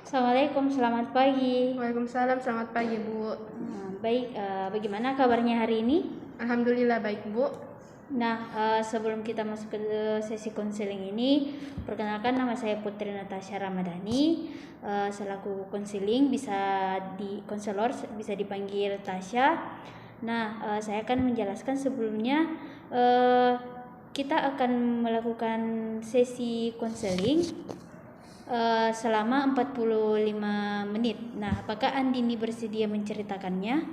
Assalamualaikum, selamat pagi. Waalaikumsalam, selamat pagi Bu. Baik, bagaimana kabarnya hari ini? Alhamdulillah baik Bu. Nah, sebelum kita masuk ke sesi konseling ini, perkenalkan nama saya Putri Natasha Ramadhani. Selaku konseling konselor bisa dipanggil Tasya. Nah, saya akan menjelaskan sebelumnya kita akan melakukan sesi konseling selama 45 menit. Nah, apakah Andini bersedia menceritakannya?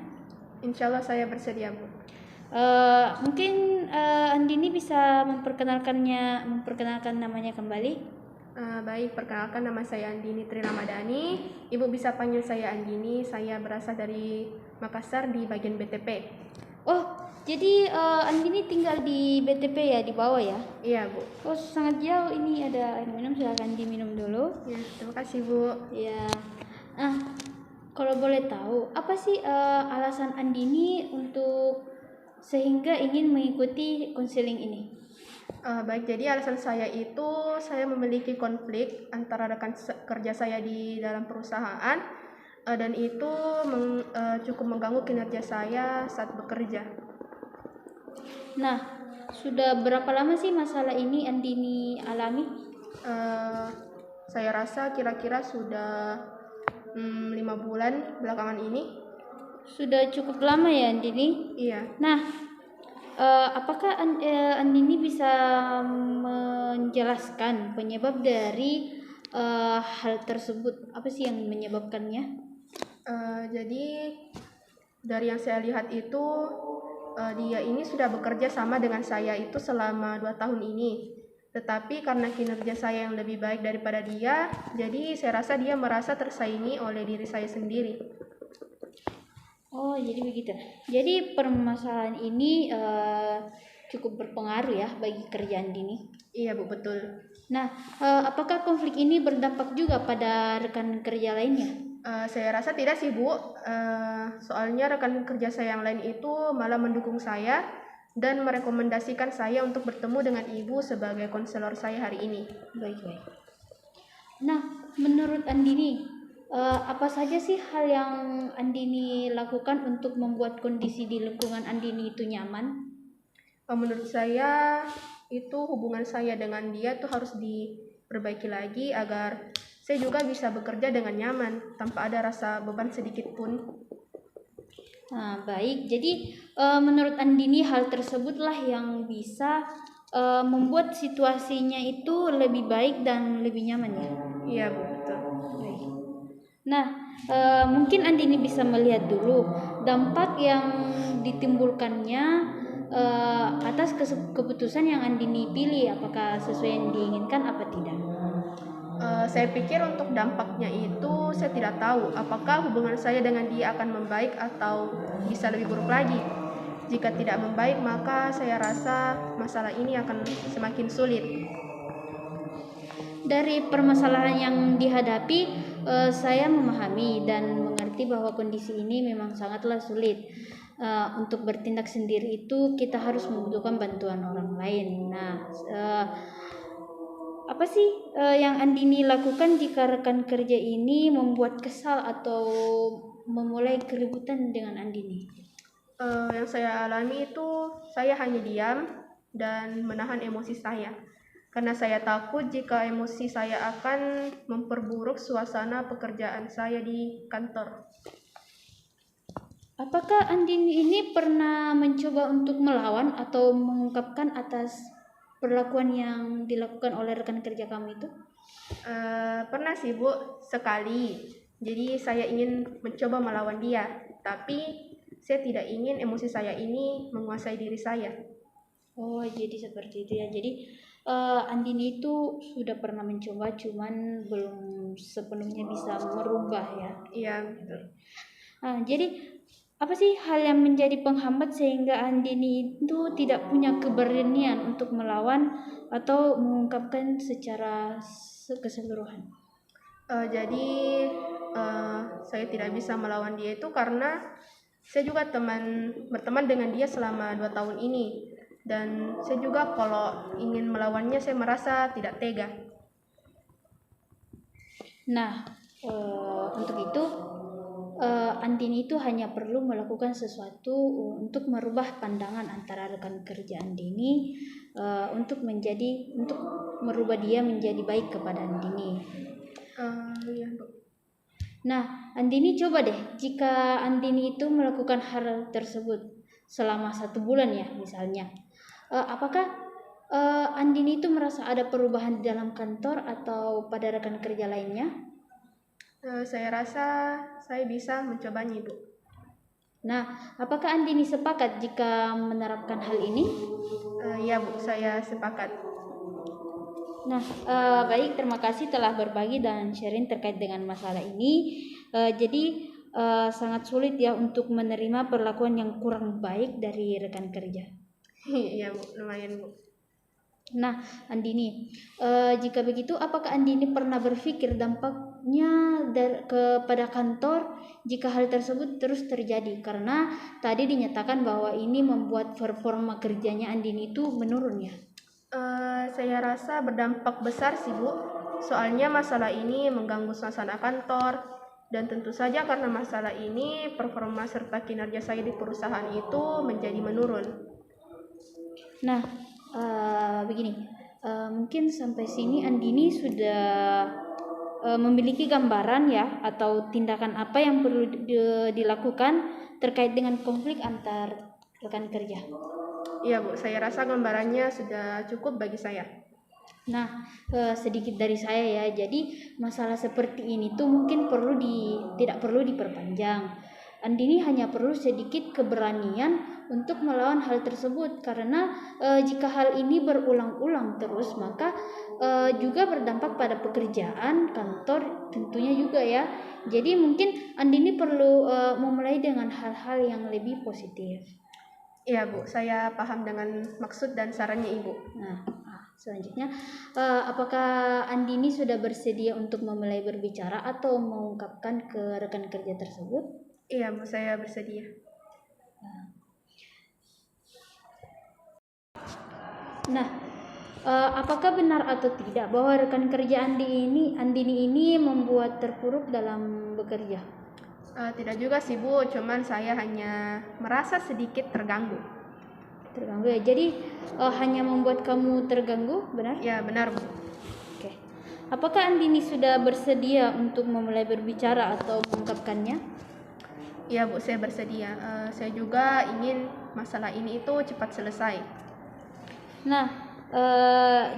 Insya Allah saya bersedia Bu. Mungkin Andini bisa memperkenalkan namanya kembali. Baik, perkenalkan nama saya Andini Tri Ramadhani. Ibu bisa panggil saya Andini. Saya berasal dari Makassar di bagian BTP. Oh, jadi Andini tinggal di BTP ya, di bawah ya? Iya Bu. Oh, sangat jauh. Ini ada air minum, silakan diminum dulu. Ya, terima kasih Bu. Ya. Nah, kalau boleh tahu, apa sih alasan Andini sehingga ingin mengikuti konseling ini? Baik, jadi alasan saya itu saya memiliki konflik antara rekan kerja saya di dalam perusahaan dan itu cukup mengganggu kinerja saya saat bekerja. Nah, sudah berapa lama sih masalah ini Andini alami? Saya rasa kira-kira sudah 5 bulan belakangan ini. Sudah cukup lama ya Andini? Iya. Nah, apakah Andini bisa menjelaskan penyebab dari hal tersebut? Apa sih yang menyebabkannya? Jadi dari yang saya lihat itu dia ini sudah bekerja sama dengan saya itu selama 2 tahun ini. Tetapi karena kinerja saya yang lebih baik daripada dia, jadi saya rasa dia merasa tersaingi oleh diri saya sendiri. Oh, jadi begitu. Jadi permasalahan ini cukup berpengaruh ya bagi kerjaan Dini. Iya Bu, betul. Nah, apakah konflik ini berdampak juga pada rekan kerja lainnya? Saya rasa tidak sih Bu. Soalnya rekan kerja saya yang lain itu malah mendukung saya dan merekomendasikan saya untuk bertemu dengan Ibu sebagai konselor saya hari ini. Baik. Nah, menurut Andini, apa saja sih hal yang Andini lakukan untuk membuat kondisi di lingkungan Andini itu nyaman? Menurut saya itu hubungan saya dengan dia tuh harus diperbaiki lagi agar saya juga bisa bekerja dengan nyaman tanpa ada rasa beban sedikit pun. Nah, baik. Jadi menurut Andini hal tersebutlah yang bisa membuat situasinya itu lebih baik dan lebih nyaman ya? Iya Bu, betul. Baik. Nah, mungkin Andini bisa melihat dulu dampak yang ditimbulkannya atas keputusan yang Andini pilih, apakah sesuai yang diinginkan apa tidak? Saya pikir untuk dampaknya itu saya tidak tahu apakah hubungan saya dengan dia akan membaik atau bisa lebih buruk lagi. Jika tidak membaik maka saya rasa masalah ini akan semakin sulit. Dari permasalahan yang dihadapi, saya memahami dan mengerti bahwa kondisi ini memang sangatlah sulit. Untuk bertindak sendiri itu kita harus membutuhkan bantuan orang lain. Nah, apa sih yang Andini lakukan jika rekan kerja ini membuat kesal atau memulai keributan dengan Andini? Yang saya alami itu saya hanya diam dan menahan emosi saya. Karena saya takut jika emosi saya akan memperburuk suasana pekerjaan saya di kantor. Apakah Andini ini pernah mencoba untuk melawan atau mengungkapkan atas perlakuan yang dilakukan oleh rekan kerja kamu itu? Pernah sih Bu, sekali. Jadi saya ingin mencoba melawan dia, tapi saya tidak ingin emosi saya ini menguasai diri saya. Oh, jadi seperti itu ya. Jadi Andini itu sudah pernah mencoba, cuman belum sepenuhnya bisa merubah ya. Iya, betul. Jadi apa sih hal yang menjadi penghambat sehingga Andini itu tidak punya keberanian untuk melawan atau mengungkapkan secara keseluruhan? Jadi saya tidak bisa melawan dia itu karena saya juga berteman dengan dia selama 2 tahun ini, dan saya juga kalau ingin melawannya saya merasa tidak tega. Nah, untuk itu Andini itu hanya perlu melakukan sesuatu untuk merubah pandangan antara rekan kerja Andini untuk merubah dia menjadi baik kepada Andini. Iya, Bu. Nah, Andini coba deh, jika Andini itu melakukan hal tersebut selama 1 bulan ya misalnya, apakah Andini itu merasa ada perubahan di dalam kantor atau pada rekan kerja lainnya? Saya rasa saya bisa mencobanya, Ibu. Nah, apakah Andini sepakat jika menerapkan hal ini? Iya, Bu, saya sepakat. Nah, baik, terima kasih telah berbagi dan sharing terkait dengan masalah ini. Jadi sangat sulit ya untuk menerima perlakuan yang kurang baik dari rekan kerja. Iya, Bu, lumayan, Bu. Nah, Andini, jika begitu, apakah Andini pernah berpikir dampaknya kepada kantor jika hal tersebut terus terjadi? Karena tadi dinyatakan bahwa ini membuat performa kerjanya Andini itu menurun ya. Saya rasa berdampak besar sih, Bu. Soalnya masalah ini mengganggu suasana kantor, dan tentu saja karena masalah ini performa serta kinerja saya di perusahaan itu menjadi menurun. Nah, begini, mungkin sampai sini Andini sudah memiliki gambaran ya atau tindakan apa yang perlu dilakukan terkait dengan konflik antar rekan kerja. Iya, Bu, saya rasa gambarannya sudah cukup bagi saya. Nah, sedikit dari saya ya. Jadi masalah seperti ini tuh mungkin tidak perlu diperpanjang. Andini hanya perlu sedikit keberanian untuk melawan hal tersebut, karena jika hal ini berulang-ulang terus maka juga berdampak pada pekerjaan kantor tentunya juga ya. Jadi mungkin Andini perlu memulai dengan hal-hal yang lebih positif. Iya, Bu, saya paham dengan maksud dan sarannya Ibu. Nah, selanjutnya, apakah Andini sudah bersedia untuk memulai berbicara atau mengungkapkan ke rekan kerja tersebut? Iya, Bu, saya bersedia. Nah, apakah benar atau tidak bahwa rekan kerja Andini ini membuat terpuruk dalam bekerja? Tidak juga sih, Bu, cuman saya hanya merasa sedikit terganggu. Terganggu ya, jadi hanya membuat kamu terganggu, benar? Ya, benar, Bu. Oke. Apakah Andini sudah bersedia untuk memulai berbicara atau mengungkapkannya? Iya, Bu, saya bersedia. Saya juga ingin masalah ini itu cepat selesai. Nah,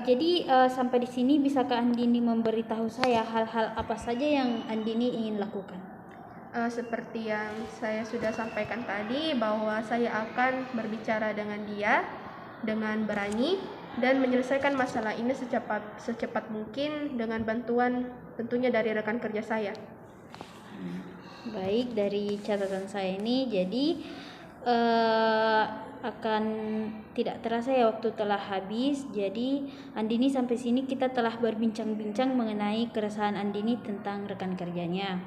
jadi sampai di sini bisakah Andini memberitahu saya hal-hal apa saja yang Andini ingin lakukan? Seperti yang saya sudah sampaikan tadi, bahwa saya akan berbicara dengan dia dengan berani dan menyelesaikan masalah ini secepat mungkin dengan bantuan tentunya dari rekan kerja saya. Baik, dari catatan saya ini jadi akan tidak terasa ya waktu telah habis. Jadi Andini sampai sini kita telah berbincang-bincang mengenai keresahan Andini tentang rekan kerjanya.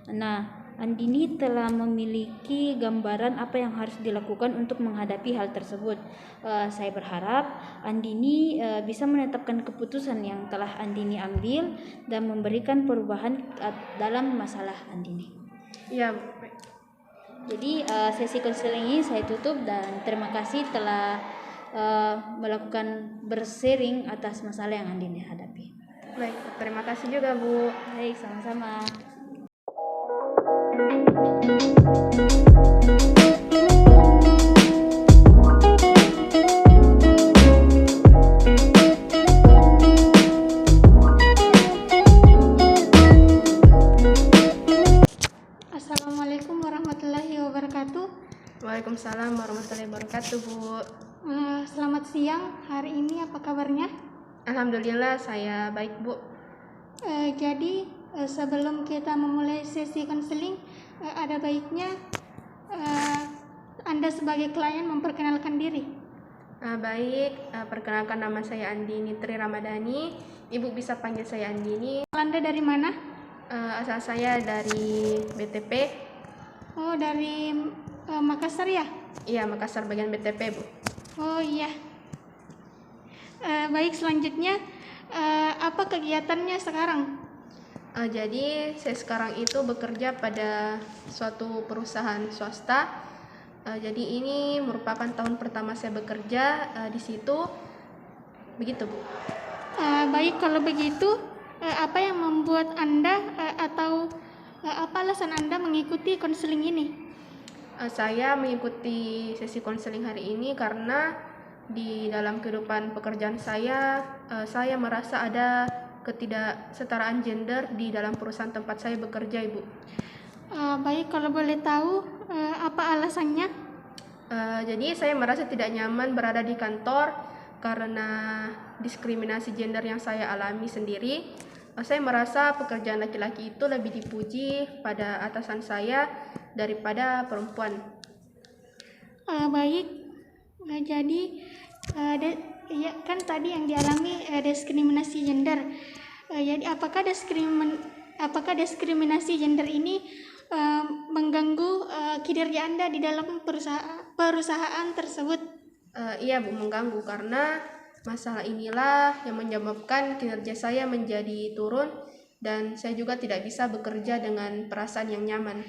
Nah, Andini telah memiliki gambaran apa yang harus dilakukan untuk menghadapi hal tersebut. Saya berharap Andini bisa menetapkan keputusan yang telah Andini ambil dan memberikan perubahan dalam masalah Andini. Ya. Jadi sesi konseling ini saya tutup dan terima kasih telah melakukan bersharing atas masalah yang Andini hadapi. Baik, terima kasih juga, Bu. Baik, sama-sama. Assalamualaikum warahmatullahi wabarakatuh. Waalaikumsalam warahmatullahi wabarakatuh, Bu. Selamat siang, hari ini apa kabarnya? Alhamdulillah saya baik, Bu. Jadi sebelum kita memulai sesi konseling, ada baiknya Anda sebagai klien memperkenalkan diri. Baik, perkenalkan nama saya Andini Tri Ramadhani. Ibu bisa panggil saya Andini. Anda dari mana? Asal saya dari BTP. Oh, dari Makassar ya? Iya, Makassar bagian BTP, Bu. Oh iya. Baik, selanjutnya apa kegiatannya sekarang? Jadi saya sekarang itu bekerja pada suatu perusahaan swasta. Jadi ini merupakan tahun pertama saya bekerja di situ. Begitu, Bu. Baik, kalau begitu apa yang membuat Anda atau apa alasan Anda mengikuti konseling ini? Saya mengikuti sesi konseling hari ini karena di dalam kehidupan pekerjaan saya merasa ada ketidaksetaraan gender di dalam perusahaan tempat saya bekerja, Ibu. Baik, kalau boleh tahu apa alasannya? Jadi saya merasa tidak nyaman berada di kantor karena diskriminasi gender yang saya alami sendiri. Saya merasa pekerjaan laki-laki itu lebih dipuji pada atasan saya daripada perempuan. Baik, jadi ya kan tadi yang dialami diskriminasi gender. Jadi apakah diskriminasi gender ini mengganggu kinerja Anda di dalam perusahaan tersebut? Iya, Bu, mengganggu karena masalah inilah yang menyebabkan kinerja saya menjadi turun dan saya juga tidak bisa bekerja dengan perasaan yang nyaman.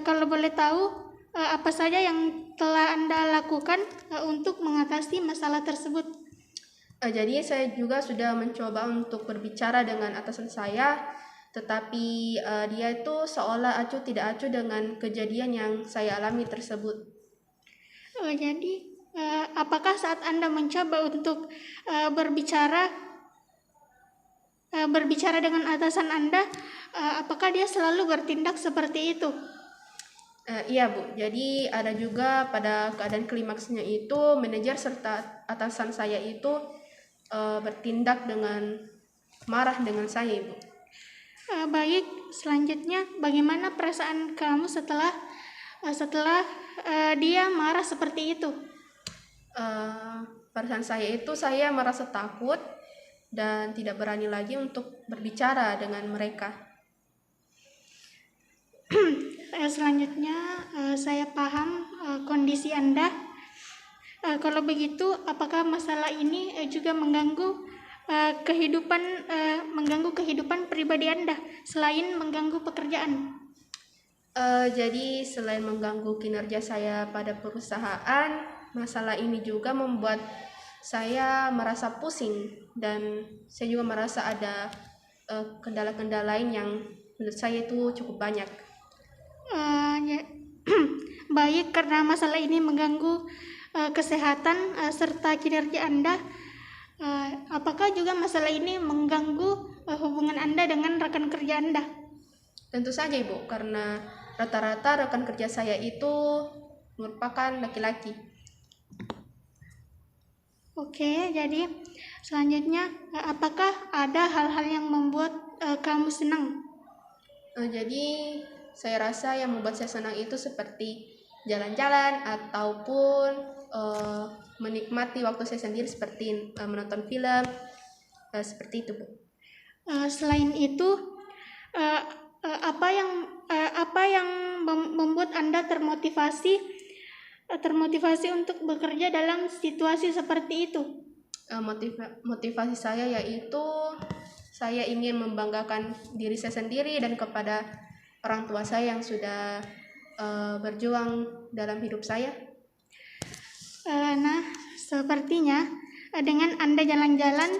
Kalau boleh tahu apa saja yang telah Anda lakukan untuk mengatasi masalah tersebut? Jadi saya juga sudah mencoba untuk berbicara dengan atasan saya, tetapi dia itu seolah acuh tidak acuh dengan kejadian yang saya alami tersebut. Jadi apakah saat Anda mencoba untuk berbicara dengan atasan Anda, apakah dia selalu bertindak seperti itu? Iya, Bu, jadi ada juga pada keadaan klimaksnya itu manajer serta atasan saya itu bertindak dengan marah dengan saya, Ibu. Baik, selanjutnya bagaimana perasaan kamu setelah dia marah seperti itu? Perasaan saya itu saya merasa takut dan tidak berani lagi untuk berbicara dengan mereka. Selanjutnya saya paham kondisi Anda. Kalau begitu, apakah masalah ini juga mengganggu kehidupan pribadi Anda selain mengganggu pekerjaan? Jadi selain mengganggu kinerja saya pada perusahaan, masalah ini juga membuat saya merasa pusing dan saya juga merasa ada kendala-kendala lain yang menurut saya itu cukup banyak. Baik, karena masalah ini mengganggu kesehatan serta kinerja Anda, apakah juga masalah ini mengganggu hubungan Anda dengan rekan kerja Anda? Tentu saja, Ibu, karena rata-rata rekan kerja saya itu merupakan laki-laki. Oke, jadi selanjutnya apakah ada hal-hal yang membuat kamu senang? Jadi saya rasa yang membuat saya senang itu seperti jalan-jalan ataupun menikmati waktu saya sendiri seperti menonton film, seperti itu, Bu. Selain itu, apa yang membuat Anda termotivasi untuk bekerja dalam situasi seperti itu? Motivasi saya yaitu saya ingin membanggakan diri saya sendiri dan kepada orang tua saya yang sudah berjuang dalam hidup saya. Nah, sepertinya dengan Anda jalan-jalan,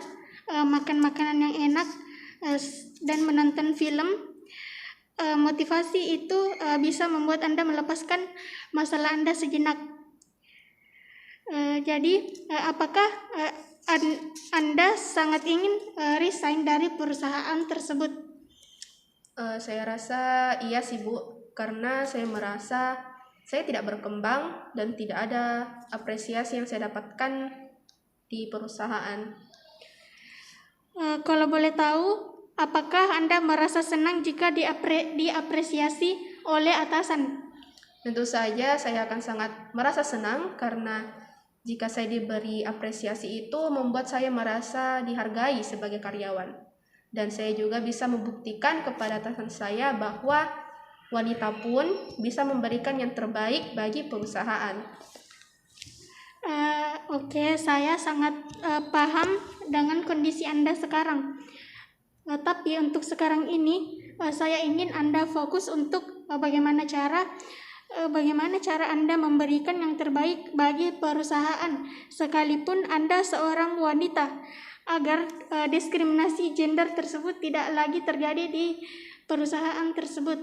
makan makanan yang enak, dan menonton film, motivasi itu bisa membuat Anda melepaskan masalah Anda sejenak. Jadi, apakah Anda sangat ingin resign dari perusahaan tersebut? Saya rasa iya sih, Bu, karena saya merasa saya tidak berkembang dan tidak ada apresiasi yang saya dapatkan di perusahaan. Kalau boleh tahu, apakah Anda merasa senang jika diapresiasi oleh atasan? Tentu saja saya akan sangat merasa senang karena jika saya diberi apresiasi itu membuat saya merasa dihargai sebagai karyawan. Dan saya juga bisa membuktikan kepada atasan saya bahwa wanita pun bisa memberikan yang terbaik bagi perusahaan. Oke, saya sangat paham dengan kondisi Anda sekarang. Tapi untuk sekarang ini, saya ingin Anda fokus untuk bagaimana cara Anda memberikan yang terbaik bagi perusahaan, sekalipun Anda seorang wanita, agar diskriminasi gender tersebut tidak lagi terjadi di perusahaan tersebut.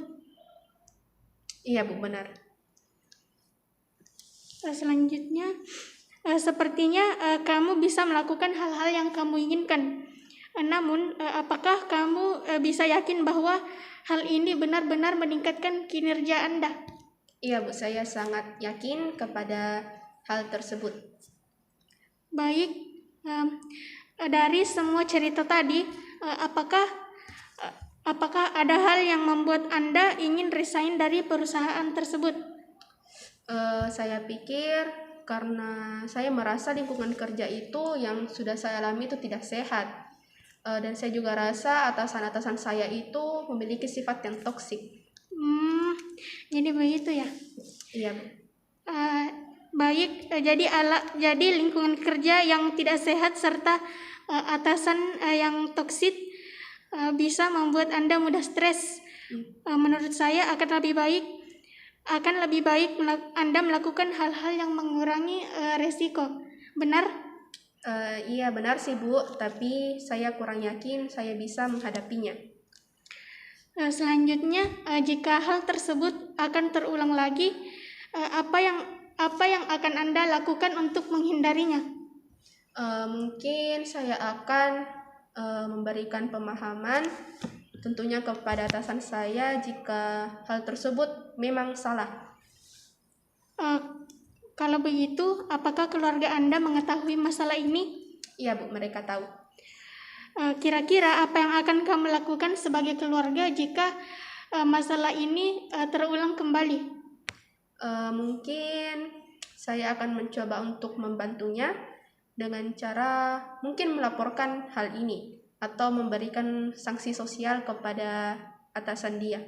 Iya, Bu, benar. Selanjutnya, sepertinya kamu bisa melakukan hal-hal yang kamu inginkan. Namun, apakah kamu bisa yakin bahwa hal ini benar-benar meningkatkan kinerja Anda? Iya, Bu, saya sangat yakin kepada hal tersebut. Baik, dari semua cerita tadi, apakah ada hal yang membuat Anda ingin resign dari perusahaan tersebut? Saya pikir karena saya merasa lingkungan kerja itu yang sudah saya alami itu tidak sehat. Dan saya juga rasa atasan-atasan saya itu memiliki sifat yang toksik. Jadi begitu ya? Iya, Bu. Baik, jadi lingkungan kerja yang tidak sehat serta atasan yang toksik bisa membuat Anda mudah stres. Menurut saya akan lebih baik Anda melakukan hal-hal yang mengurangi resiko. Benar? Iya, benar sih, Bu, tapi saya kurang yakin saya bisa menghadapinya. Selanjutnya, jika hal tersebut akan terulang lagi, apa yang akan Anda lakukan untuk menghindarinya? Mungkin saya akan memberikan pemahaman tentunya kepada atasan saya jika hal tersebut memang salah. Kalau begitu, apakah keluarga Anda mengetahui masalah ini? Iya, Bu, mereka tahu. Kira-kira apa yang akan kamu lakukan sebagai keluarga jika masalah ini terulang kembali? Mungkin saya akan mencoba untuk membantunya dengan cara mungkin melaporkan hal ini atau memberikan sanksi sosial kepada atasan dia.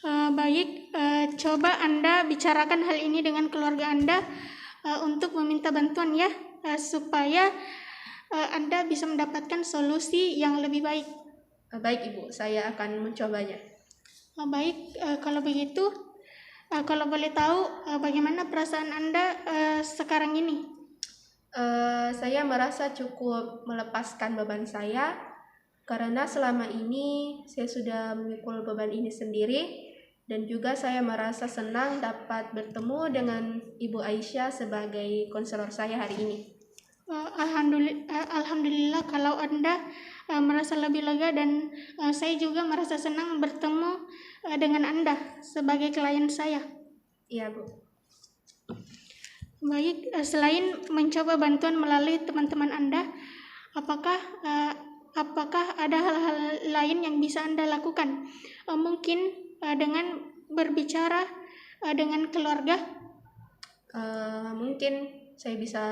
Baik, coba Anda bicarakan hal ini dengan keluarga Anda untuk meminta bantuan ya, supaya Anda bisa mendapatkan solusi yang lebih baik. Baik, Ibu, saya akan mencobanya. Baik, kalau begitu, kalau boleh tahu bagaimana perasaan Anda sekarang ini? Saya merasa cukup melepaskan beban saya karena selama ini saya sudah memikul beban ini sendiri, dan juga saya merasa senang dapat bertemu dengan Ibu Aisyah sebagai konselor saya hari ini. Alhamdulillah kalau Anda merasa lebih lega, dan saya juga merasa senang bertemu dengan Anda sebagai klien saya. Iya, Bu. Baik, selain mencoba bantuan melalui teman-teman Anda, apakah ada hal-hal lain yang bisa Anda lakukan? Mungkin dengan berbicara dengan keluarga? Mungkin saya bisa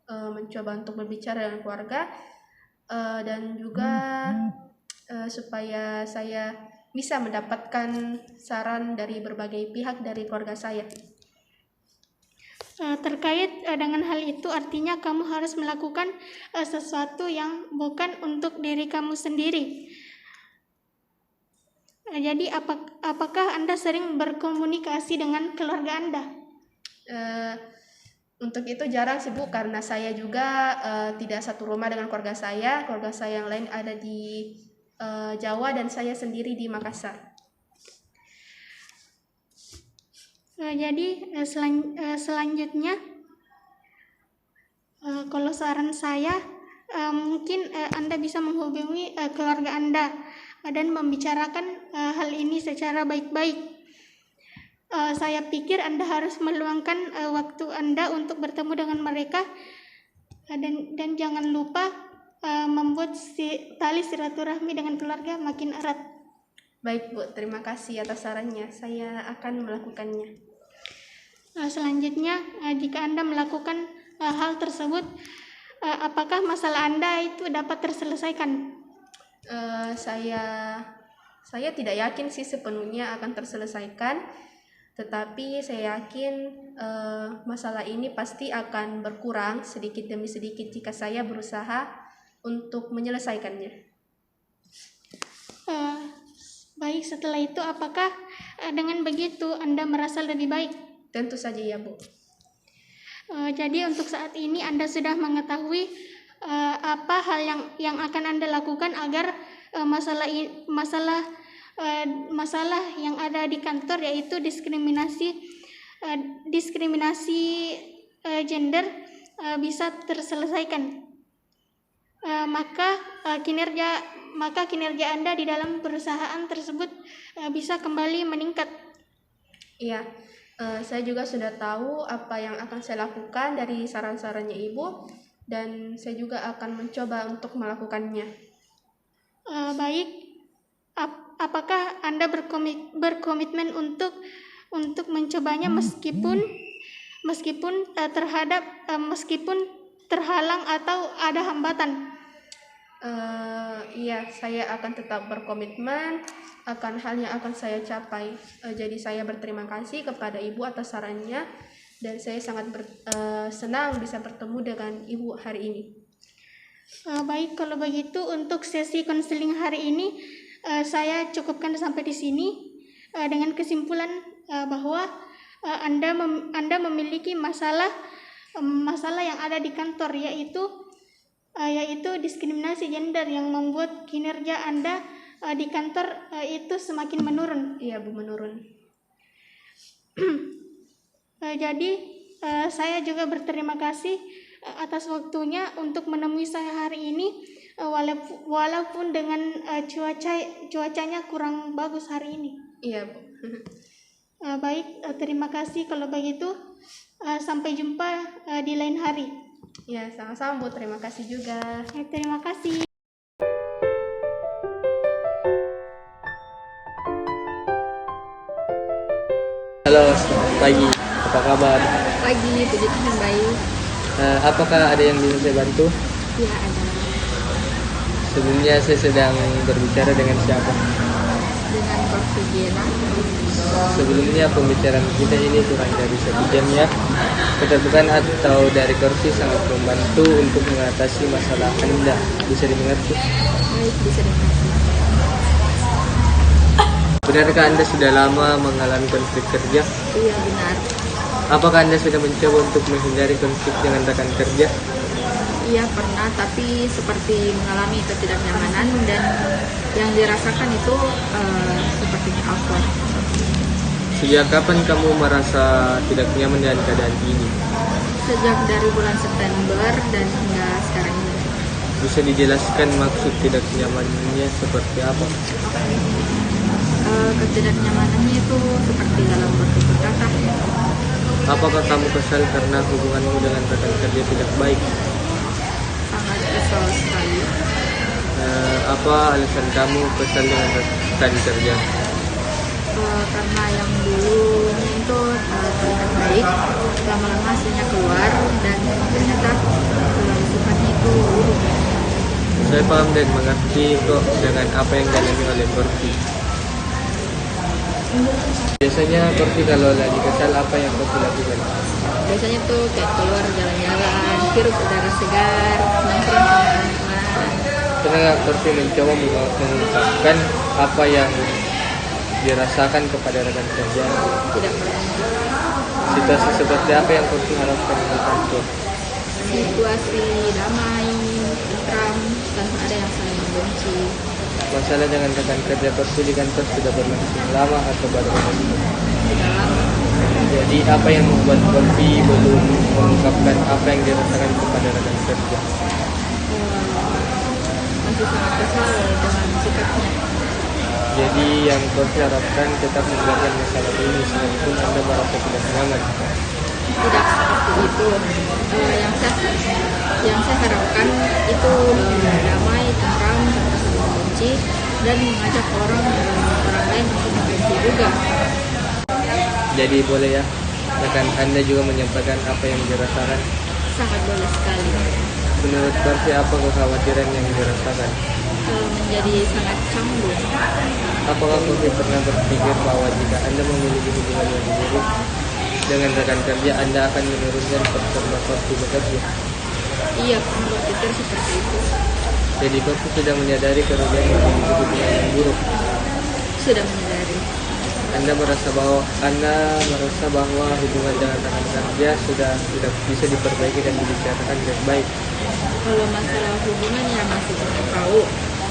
mencoba untuk berbicara dengan keluarga dan juga supaya saya bisa mendapatkan saran dari berbagai pihak dari keluarga saya. Terkait dengan hal itu, artinya kamu harus melakukan sesuatu yang bukan untuk diri kamu sendiri. Jadi apakah Anda sering berkomunikasi dengan keluarga Anda? Untuk itu jarang sih, Bu, karena saya juga tidak satu rumah dengan keluarga saya. Keluarga saya yang lain ada di Jawa dan saya sendiri di Makassar. Jadi selanjutnya, kalau saran saya, mungkin Anda bisa menghubungi keluarga Anda dan membicarakan hal ini secara baik-baik. saya pikir Anda harus meluangkan waktu Anda untuk bertemu dengan mereka, dan jangan lupa membuat tali silaturahmi dengan keluarga makin erat. Baik Bu, terima kasih atas sarannya. Saya akan melakukannya. Selanjutnya, jika Anda melakukan hal tersebut, apakah masalah Anda itu dapat terselesaikan? Saya tidak yakin sih sepenuhnya akan terselesaikan, tetapi saya yakin masalah ini pasti akan berkurang sedikit demi sedikit jika saya berusaha untuk menyelesaikannya. Baik, setelah itu apakah dengan begitu Anda merasa lebih baik? Tentu saja ya Bu. Jadi untuk saat ini Anda sudah mengetahui apa hal yang akan Anda lakukan agar masalah yang ada di kantor, yaitu diskriminasi gender, bisa terselesaikan. Maka kinerja Anda di dalam perusahaan tersebut bisa kembali meningkat. Iya, saya juga sudah tahu apa yang akan saya lakukan dari saran-sarannya Ibu, dan saya juga akan mencoba untuk melakukannya. Baik, apakah Anda berkomitmen untuk mencobanya meskipun terhalang atau ada hambatan? Iya, saya akan tetap berkomitmen akan hal yang akan saya capai. Jadi saya berterima kasih kepada Ibu atas sarannya, dan saya sangat senang bisa bertemu dengan Ibu hari ini. Baik, kalau begitu untuk sesi konseling hari ini saya cukupkan sampai di sini dengan kesimpulan bahwa Anda memiliki masalah yang ada di kantor, yaitu diskriminasi gender yang membuat kinerja Anda di kantor itu semakin menurun. Iya Bu, menurun. Jadi saya juga berterima kasih atas waktunya untuk menemui saya hari ini, walaupun dengan cuacanya kurang bagus hari ini. Iya Bu. Baik, terima kasih. Kalau begitu sampai jumpa di lain hari. Ya, sama-sama Bu, terima kasih juga. Terima kasih. Halo, pagi. Apa kabar? Pagi, puji Tuhan baik. Apakah ada yang bisa saya bantu? Ya, ada. Sebelumnya saya sedang berbicara dengan siapa? Dengan Korsi Gena. Sebelumnya pembicaraan kita ini kurang dari 1 jam ya. Keterbukaan atau dari kursi sangat membantu untuk mengatasi masalah Anda. Bisa dimengerti? Baik, bisa dimengerti. Benarkah Anda sudah lama mengalami konflik kerja? Iya, benar. Apakah Anda sudah mencoba untuk menghindari konflik dengan rekan kerja? Iya, pernah, tapi seperti mengalami ketidaknyamanan dan yang dirasakan itu seperti awkward. Sejak kapan kamu merasa tidak nyaman dengan keadaan ini? Sejak dari bulan September dan hingga sekarang ini. Bisa dijelaskan maksud tidak nyamannya seperti apa? Ketidaknyamanannya itu seperti dalam bertutur kata. Apakah kamu kesal karena hubunganmu dengan rekan kerja tidak baik? Sangat kesal sekali. Apa alasan kamu kesal dengan rekan kerja? Karena yang dulu itu terlihat baik, lama-lama hasilnya keluar dan ternyata sifatnya itu buruk. Saya paham dan mengerti kok dengan apa yang dialami oleh Korsi. Biasanya Korsi kalau lagi kesal apa yang Korsi lakukan? Biasanya tuh kayak keluar jalan-jalan, hirup udara segar, nongkrong sama teman-teman. Pernah nggak Korsi mencoba mengungkapkan apa yang dirasakan kepada rekan kerja? Tidak pernah. Situasi seperti apa yang Korsi harapkan di kantor? Situasi damai, tentram, tanpa ada yang saling membenci. Masalah dengan rekan kerja Korsi di kantor sudah berlangsung lama atau baru ini? Sudah lama. Jadi apa yang membuat Korsi belum mengungkapkan apa yang dirasakan kepada rekan kerja? Masih sangat kesal dengan sikapnya. Jadi yang Korsi harapkan tetap meninggalkan masalah ini sekalipun Anda merasa tidak nyaman. Tidak seperti itu. Yang saya harapkan itu damai, tentram, tanpa saling benci, dan mengajak orang lain untuk membenci juga. Jadi boleh ya, rekan Anda juga menyampaikan apa yang dirasakan. Sangat boleh sekali. Menurut Korsi apa kekhawatiran yang dirasakan? Menjadi sangat canggung. Apakah Korsi pernah berpikir bahwa jika Anda memiliki hubungan yang buruk dengan rekan kerja, Anda akan menurunkan performa Korsi bekerja? Iya, pernah berpikir seperti itu. Jadi Korsi sudah menyadari kerugian memiliki hubungan yang buruk. Sudah menyadari. Anda merasa bahwa hubungan dengan rekan kerja sudah tidak bisa diperbaiki dan dibicarakan dengan baik. Kalau masalah hubungan ya masih kita tahu,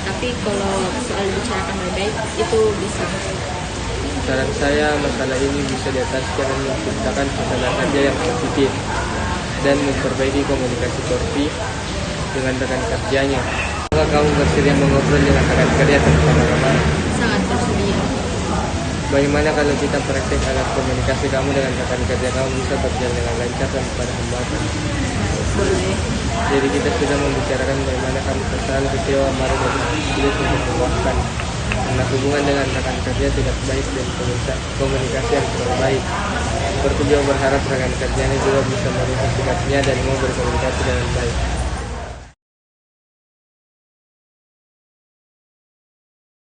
tapi kalau soal dibicarakan baik-baik itu bisa. Saran saya, masalah ini bisa diatasi dengan menciptakan suasana kerja yang positif dan memperbaiki komunikasi Korsi dengan rekan kerjanya. Apakah kamu bersedia mengobrol dengan rekan kerja tentang bagaimana? Sangat bersedia. Bagaimana kalau kita praktek agar komunikasi kamu dengan rekan kerja kamu bisa berjalan dengan lancar dan pada hambatan? Boleh. Jadi kita sudah membicarakan bagaimana kamu kesal, kecewa, marah, dan sulit untuk memuaskan. Karena hubungan dengan rekan kerja tidak baik dan komunikasi yang kurang baik. Seperti dia berharap rekan kerjanya juga bisa merubah sikapnya dan mau berkomunikasi dengan baik.